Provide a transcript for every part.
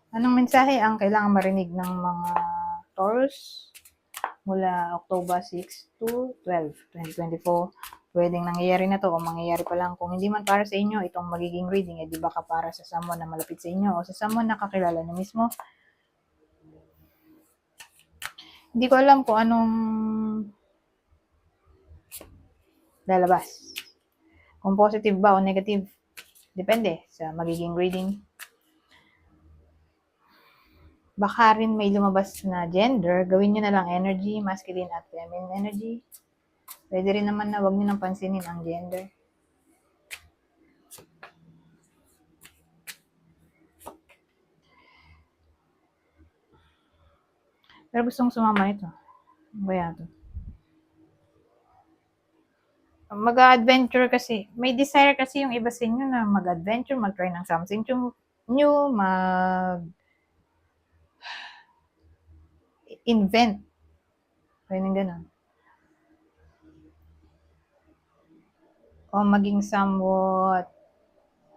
Anong mensahe ang kailangan marinig ng mga Taurus mula October 6 to 12, 2024? Pwedeng nangyayari na to o mangyayari pa lang. Kung hindi man para sa inyo, itong magiging reading, di baka para sa someone na malapit sa inyo o sa someone na kakilala nyo mismo. Hindi ko alam kung anong lalabas. Kung positive ba o negative. Depende sa magiging reading. Baka rin may lumabas na gender, gawin nyo na lang energy, masculine at feminine energy. Pwede rin naman na wag nyo nang pansinin ang gender. Pero gustong sumama ito. Ano ba yan ito? Mag-adventure kasi. May desire kasi yung iba sa inyo na mag-adventure, mag-try ng something new, mag-invent. Pwede ganun. O maging somewhat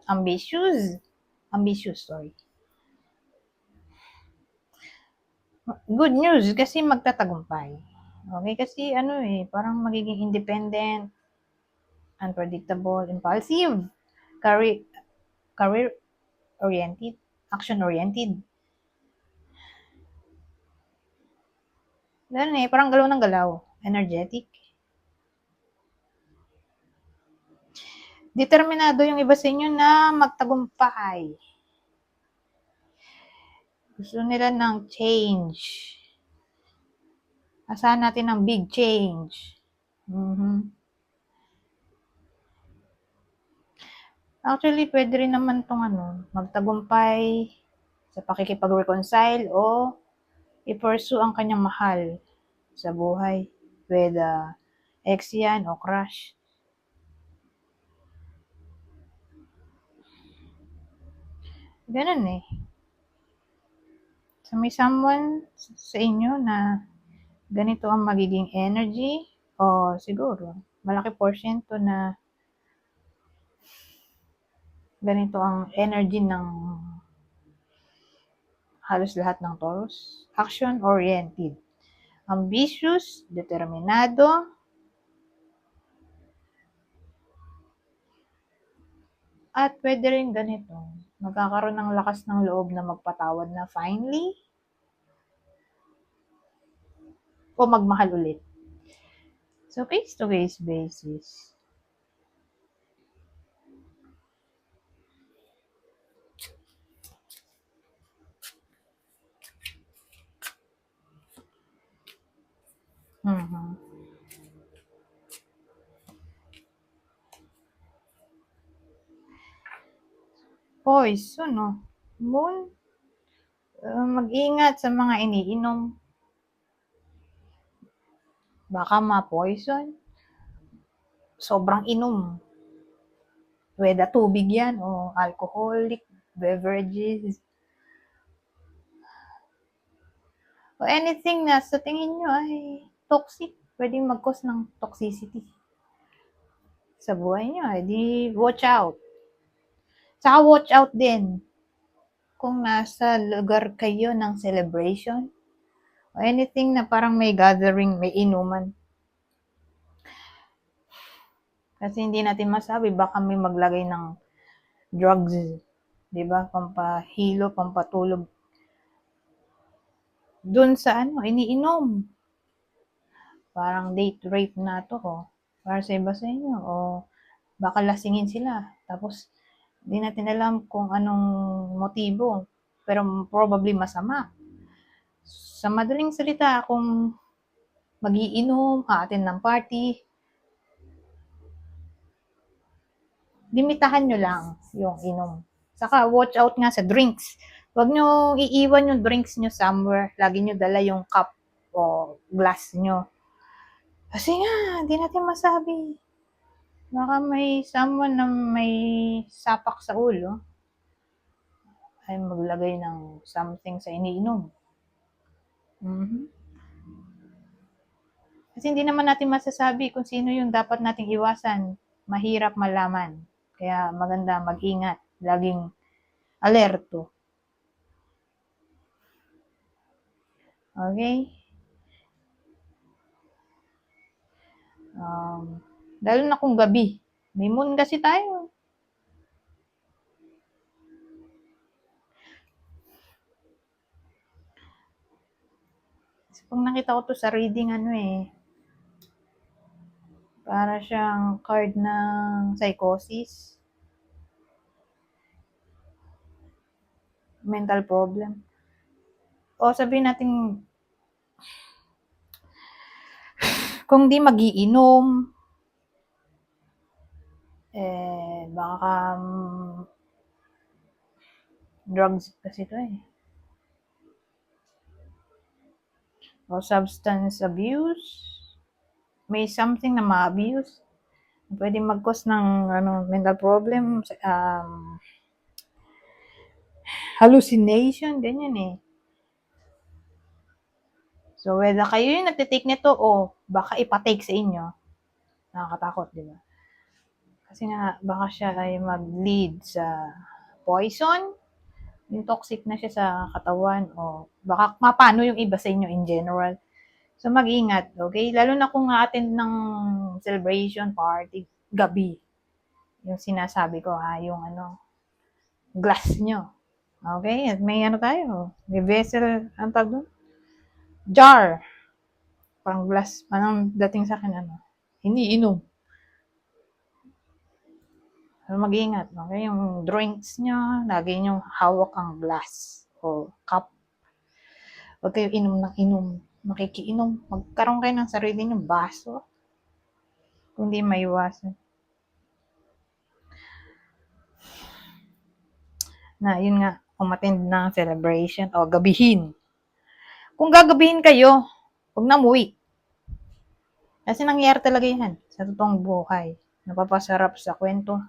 ambitious. Sorry. Good news kasi magtatagumpay. Okay, kasi parang magiging independent, unpredictable, impulsive, career-oriented, action-oriented. Ganun parang galaw ng galaw. Energetic. Determinado yung iba sa inyo na magtagumpay. Gusto nila ng change. Asahan natin ng big change. Actually, pwede rin naman itong magtagumpay sa pakikipag-reconcile o i-pursue ang kanyang mahal sa buhay. Whether ex yan o crush. Ganun So, may someone sa inyo na ganito ang magiging energy o siguro malaki porsyento na ganito ang energy ng halos lahat ng Taurus. Action-oriented. Ambitious, determinado, at pwede rin ganito. Magkakaroon ng lakas ng loob na magpatawad na finally o magmahal ulit. So, case-to-case basis. Poison, Moon, mag-ingat sa mga iniinom. Baka ma-poison. Sobrang inom. Whether tubig yan o alcoholic beverages. O anything na sa tingin nyo ay toxic. Pwedeng mag-cause ng toxicity sa buhay nyo. Di watch out. Saka watch out din kung nasa lugar kayo ng celebration o anything na parang may gathering, may inuman. Kasi hindi natin masabi, baka may maglagay ng drugs, di ba? Pampahilo, pampatulog. Doon sa iniinom. Parang date rape na to, para sa iba sa inyo. O baka lasingin sila. Tapos, hindi natin alam kung anong motibo. Pero probably masama. Sa madaling salita, kung magiinom, aattend ng party, limitahan nyo lang yung inom. Saka watch out nga sa drinks. Huwag nyo iiwan yung drinks nyo somewhere. Lagi nyo dala yung cup o glass nyo. Kasi nga, hindi natin masabi. Baka may someone na may sapak sa ulo ay maglagay ng something sa iniinom. Kasi hindi naman natin masasabi kung sino yung dapat nating iwasan. Mahirap malaman. Kaya maganda mag-ingat. Laging alerto. Okay? Lalo na kung gabi. May moon kasi tayo. Kasi pag nakita ko to sa reading, para siyang card ng psychosis, mental problem. O sabihin natin, kung di magiinom, baka drugs kasi ito eh. O substance abuse, may something na ma-abuse. Pwede mag-cause ng mental problem, hallucination, ganyan eh. So, whether kayo yung nagtitake nito o baka ipatake sa inyo, nakakatakot, di ba? Kasi nga, baka siya ay mag-lead sa poison, yung toxic na siya sa katawan, o baka mapano yung iba sa inyo in general. So, mag-ingat, okay? Lalo na kung attend ng celebration party, gabi. Yung sinasabi ko, yung glass nyo. Okay? At may tayo. May vessel, ang tawag doon? Jar. Parang glass. Anong dating sa akin, hindi inom. So, mag-ingat. Okay? Yung drinks nyo, lagi nyo hawak ang glass o cup. Huwag kayo inom ng inom. Makikiinom. Magkaroon kayo ng sarili nyong baso. Kung di maiwasan. Na, yun nga, umattend ng celebration o gabihin. Kung gagabihin kayo, huwag na umuwi. Kasi nangyayari talaga yan sa totoong buhay. Napapasarap sa kwento.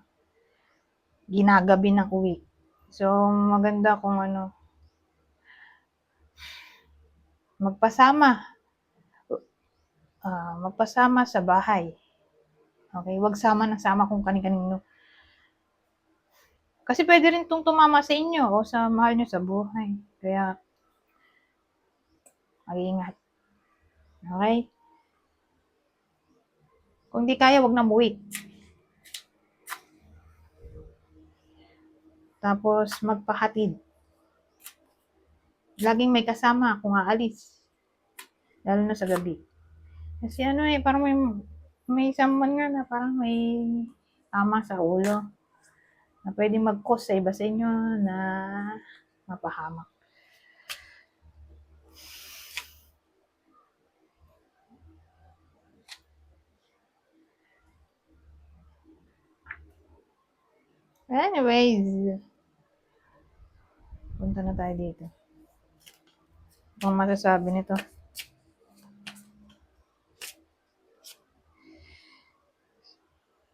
Ginagabi ng uwi. So, maganda kung magpasama. Magpasama sa bahay. Okay? Huwag sama ng sama kung kani-kanino. Kasi pwede rin itong tumama sa inyo o sa mahal nyo sa buhay. Kaya, mag-iingat. Okay? Kung di kaya, wag na umuwi. Tapos, magpahatid. Laging may kasama kung aalis. Lalo na sa gabi. Kasi parang may someone nga na parang may tama sa ulo. Na pwede mag-cause sa iba sa inyo na mapahamak. Anyways, punta na tayo dito. Ang masasabi nito.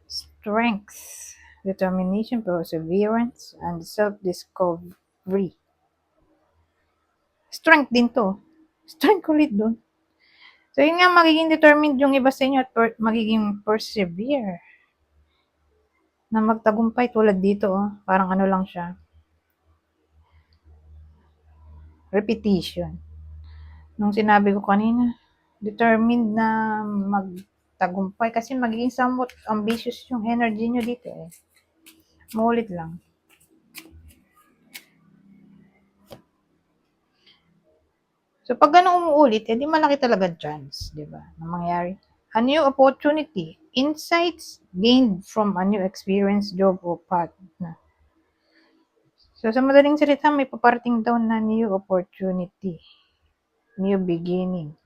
Strength, determination, perseverance, and self-discovery. Strength din to. Strength ulit dun. So, yun nga, magiging determined yung iba sa inyo at magiging persevere. Na magtagumpay tulad dito, parang lang siya. Repetition. Nung sinabi ko kanina, determined na magtagumpay kasi magiging somewhat ambitious yung energy nyo dito eh. Maulit lang. So, pag ganun umuulit, di malaki talaga chance, di ba, na mangyari. A new opportunity, insights gained from a new experience, job, o path na. So, sa madaling salita, may paparating daw na new opportunity, new beginning.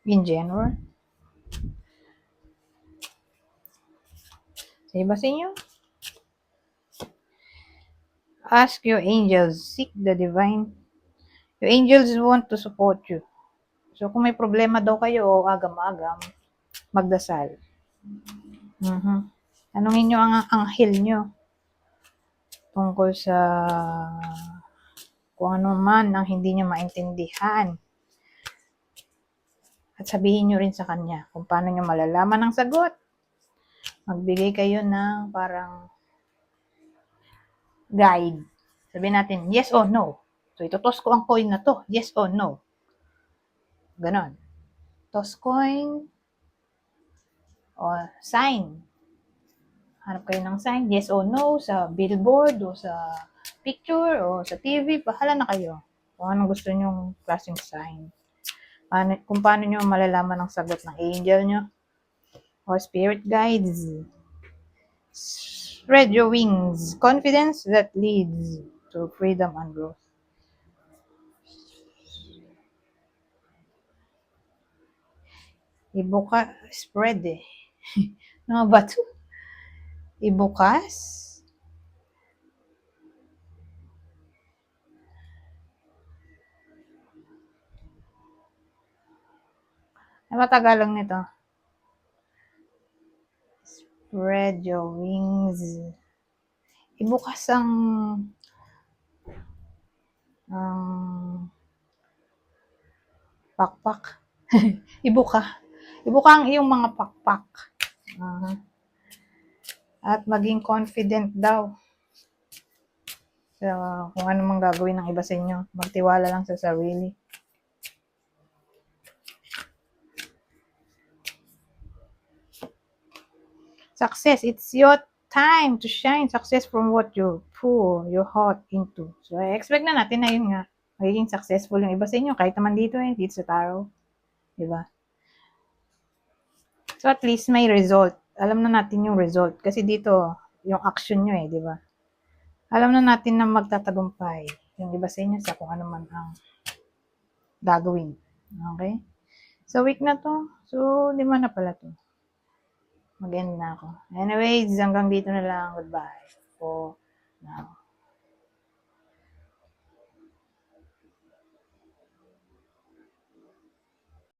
In general. Sa iba sa inyo? Ask your angels, seek the divine. Your angels want to support you. So, kung may problema daw kayo o agam-agam, magdasal. Tanungin nyo ang anghel nyo tungkol sa kung ano man ang hindi nyo maintindihan. At sabihin nyo rin sa kanya kung paano nyo malalaman ang sagot. Magbigay kayo ng parang guide. Sabihin natin, yes or no. So, ito-toss ko ang coin na to. Yes or no? Ganon. Toss coin o sign. Hanap kayo ng sign, yes or no, sa billboard o sa picture o sa TV. Bahala na kayo kung anong gusto nyong klaseng sign. Kung paano nyo malalaman ang sagot ng angel nyo or spirit guides. Spread your wings. Confidence that leads to freedom and growth. Ibuka, spread eh. Ano ba ito? Ibukas? Ano ba Tagalog nito? Spread your wings. Ibukas ang pakpak. Ibuka. Ibuka ang iyong mga pakpak. At maging confident daw. So, kung ano mang gagawin ng iba sa inyo, magtiwala lang sa sarili. Success, it's your time to shine. Success from what you pour your heart into. So, expect na natin na yun nga. Magiging successful yung iba sa inyo. Kahit naman dito sa tarot. Diba? So, at least may result. Alam na natin yung result. Kasi dito, yung action nyo diba? Alam na natin na magtatagumpay yung iba sa inyo sa kung ano man ang gagawin. Okay? So, week na to. So, 5 na pala to. Mag-end na ako. Anyways, hanggang dito na lang. Goodbye for now.